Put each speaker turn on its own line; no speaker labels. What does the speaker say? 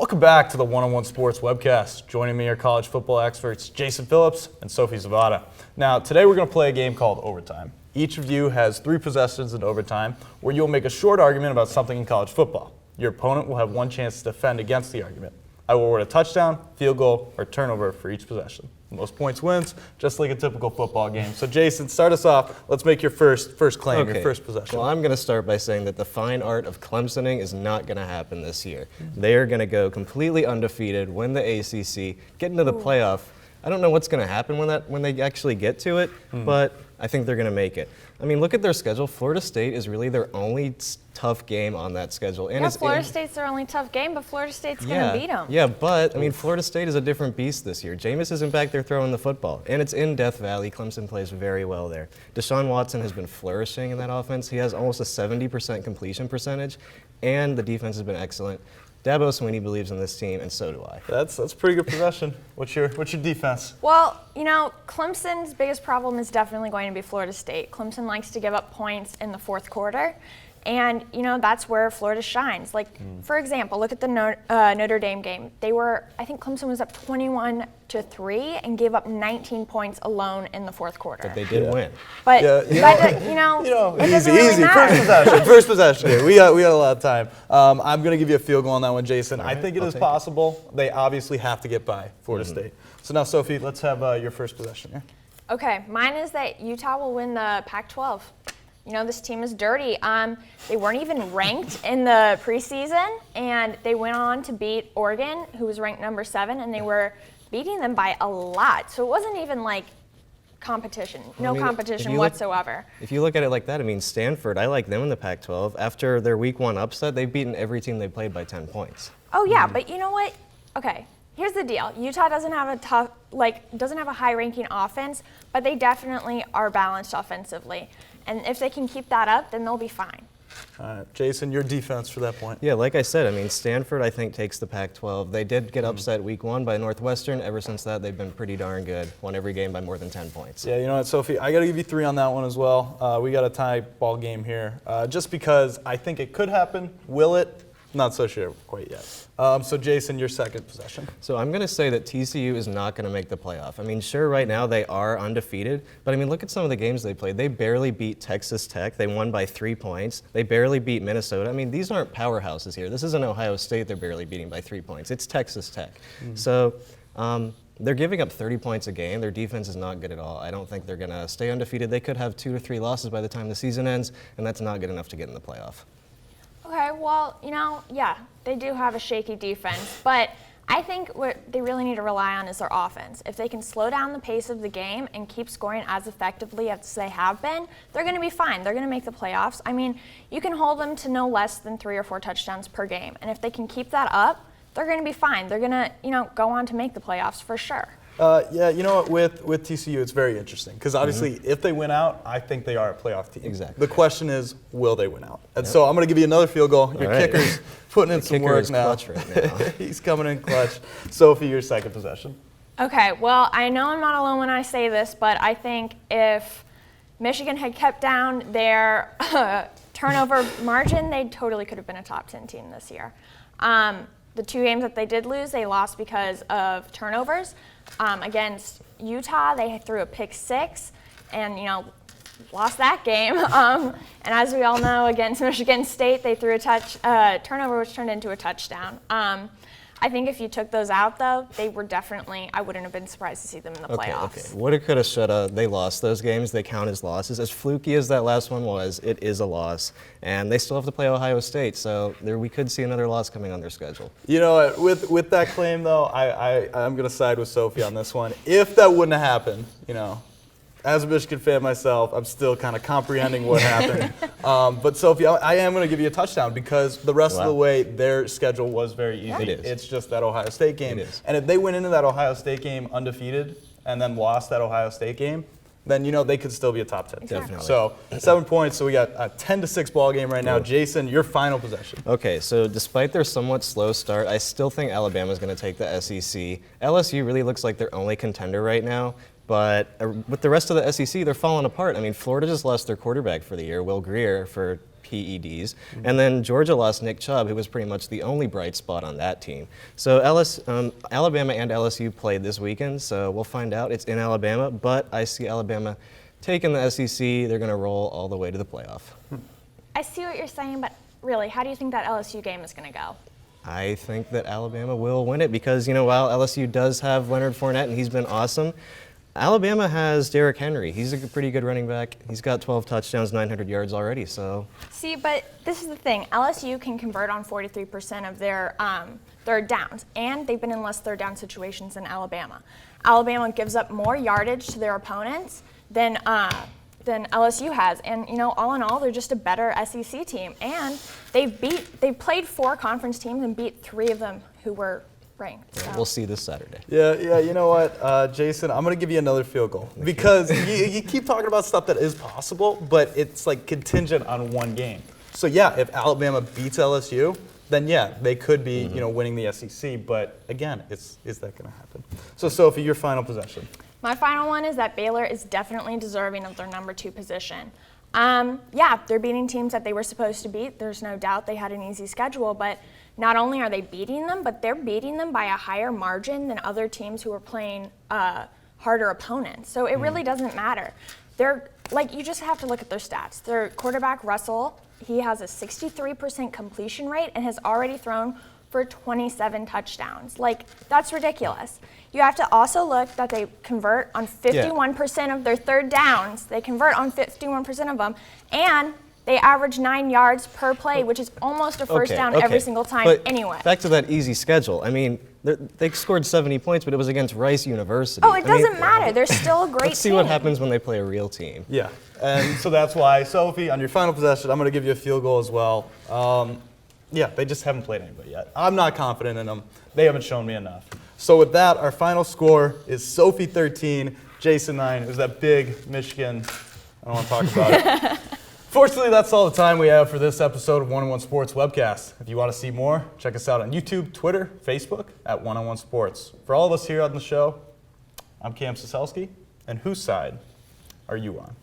Welcome back to the One-on-One Sports Webcast. Joining me are college football experts Jason Phillips and Sophie Zavada. Now, today we're going to play a game called Overtime. Each of you has 3 possessions in overtime where you'll make a short argument about something in college football. Your opponent will have one chance to defend against the argument. I will award a touchdown, field goal, or turnover for each possession. The most points wins, just like a typical football game. So, Jason, start us off. Let's make your first claim, your first possession.
Well, I'm going to start by saying that the fine art of Clemsoning is not going to happen this year. They are going to go completely undefeated, win the ACC, get into the playoff. I don't know what's going to happen when they actually get to it, but I think they're going to make it. I mean, look at their schedule. Florida State is really their only tough game on that schedule.
And Florida State's their only tough game, but Florida State's going to beat them.
Yeah, but, I mean, Florida State is a different beast this year. Jameis isn't back there throwing the football, and it's in Death Valley. Clemson plays very well there. Deshaun Watson has been flourishing in that offense. He has almost a 70% completion percentage, and the defense has been excellent. Dabo Swinney believes in this team, and so do I.
That's pretty good possession. What's your defense?
Well, you know, Clemson's biggest problem is definitely going to be Florida State. Clemson likes to give up points in the fourth quarter, and, you know, that's where Florida shines. Like, for example, look at the Notre Dame game. I think Clemson was up 21-3 and gave up 19 points alone in the fourth quarter.
But they did win.
But,
easy.
Really
First possession here. We got a lot of time. I'm going to give you a field goal on that one, Jason. I think it is possible. They obviously have to get by Florida State. So now, Sophie, let's have your first possession here.
Okay, mine is that Utah will win the Pac-12. You know, this team is dirty. They weren't even ranked in the preseason, and they went on to beat Oregon, who was ranked number 7, and they were beating them by a lot. So it wasn't even like competition, competition whatsoever.
If you look at it like that, I mean, Stanford, I like them in the Pac-12. After their week 1 upset, they've beaten every team they played by 10 points.
Oh, yeah, but you know what? Okay. Here's the deal. Utah doesn't have a high-ranking offense, but they definitely are balanced offensively. And if they can keep that up, then they'll be fine.
All right, Jason, your defense for that point.
Yeah, like I said, I mean, Stanford, I think, takes the Pac-12. They did get upset week 1 by Northwestern. Ever since that, they've been pretty darn good. Won every game by more than 10 points.
Yeah, you know what, Sophie? I got to give you 3 on that one as well. We got a tie ball game here. Just because I think it could happen. Will it? Not so sure quite yet. So, Jason, your second possession.
So I'm going to say that TCU is not going to make the playoff. I mean, sure, right now they are undefeated, but I mean, look at some of the games they played. They barely beat Texas Tech. They won by 3 points. They barely beat Minnesota. I mean, these aren't powerhouses here. This isn't Ohio State they're barely beating by 3 points. It's Texas Tech. So they're giving up 30 points a game. Their defense is not good at all. I don't think they're going to stay undefeated. They could have 2 or 3 losses by the time the season ends, and that's not good enough to get in the playoff.
Okay, well, you know, yeah, they do have a shaky defense, but I think what they really need to rely on is their offense. If they can slow down the pace of the game and keep scoring as effectively as they have been, they're going to be fine. They're going to make the playoffs. I mean, you can hold them to no less than 3 or 4 touchdowns per game, and if they can keep that up, they're going to be fine. They're going to, go on to make the playoffs for sure.
Yeah, you know what, with TCU, it's very interesting because obviously if they win out, I think they are a playoff team.
Exactly.
The question is, will they win out? And so I'm going to give you another field goal. Your kicker's putting in some work now.
Clutch right now.
He's coming in clutch. Sophie, your second possession.
Okay, well, I know I'm not alone when I say this, but I think if Michigan had kept down their turnover margin, they totally could have been a top 10 team this year. The 2 games that they did lose, they lost because of turnovers. Against Utah, they threw a pick 6 and, lost that game. And as we all know, against Michigan State, they threw a turnover which turned into a touchdown. I think if you took those out, though, they were definitely, I wouldn't have been surprised to see them in the playoffs.
Okay. Woulda, coulda, shoulda. They lost those games. They count as losses. As fluky as that last one was, it is a loss. And they still have to play Ohio State, so we could see another loss coming on their schedule.
You know, with that claim, though, I'm going to side with Sophie on this one. If that wouldn't have happened, as a Michigan fan myself, I'm still kind of comprehending what happened. But Sophie, I am going to give you a touchdown because the rest of the way, their schedule was very easy.
It is.
It's just that Ohio State game.
It is.
And if they went into that Ohio State game undefeated and then lost that Ohio State game, then they could still be a top 10 team.
Definitely.
So 7 points. So we got a 10-6 ball game right now. Jason, your final possession.
Okay, so despite their somewhat slow start, I still think Alabama's going to take the SEC. LSU really looks like their only contender right now. But with the rest of the SEC, they're falling apart. I mean, Florida just lost their quarterback for the year, Will Grier, for PEDs. And then Georgia lost Nick Chubb, who was pretty much the only bright spot on that team. So Alabama and LSU played this weekend, so we'll find out. It's in Alabama, but I see Alabama taking the SEC. They're going to roll all the way to the playoff.
I see what you're saying, but really, how do you think that LSU game is going to go?
I think that Alabama will win it because, while LSU does have Leonard Fournette and he's been awesome, Alabama has Derrick Henry. He's a pretty good running back. He's got 12 touchdowns, 900 yards already. So
See, but this is the thing. LSU can convert on 43% of their third downs, and they've been in less third down situations than Alabama. Alabama gives up more yardage to their opponents than LSU has, and all in all, they're just a better SEC team. And they've played 4 conference teams and beat 3 of them who were ranked. So.
We'll see this Saturday.
Yeah. You know what, Jason? I'm gonna give you another field goal because you keep talking about stuff that is possible, but it's like contingent on one game. So yeah, if Alabama beats LSU, then yeah, they could be winning the SEC. But again, is that gonna happen? So Sophie, your final possession.
My final one is that Baylor is definitely deserving of their number 2 position. Yeah, they're beating teams that they were supposed to beat. There's no doubt they had an easy schedule, but not only are they beating them, but they're beating them by a higher margin than other teams who are playing harder opponents. So it really doesn't matter. You just have to look at their stats. Their quarterback, Russell, he has a 63% completion rate and has already thrown for 27 touchdowns. That's ridiculous. You have to also look that they convert on 51% of their third downs. They convert on 51% of them, and they average 9 yards per play, which is almost a first down every single time
but
anyway.
Back to that easy schedule. I mean, they scored 70 points, but it was against Rice University.
Oh, it doesn't matter. They're still a great team.
Let's see what happens when they play a real team.
Yeah, and so that's why, Sophie, on your final possession, I'm going to give you a field goal as well. Yeah, they just haven't played anybody yet. I'm not confident in them. They haven't shown me enough. So with that, our final score is Sophie 13, Jason 9. It was that big Michigan. I don't want to talk about it. Fortunately, that's all the time we have for this episode of One-on-One Sports Webcast. If you want to see more, check us out on YouTube, Twitter, Facebook at One-on-One Sports. For all of us here on the show, I'm Cam Soselski, and whose side are you on?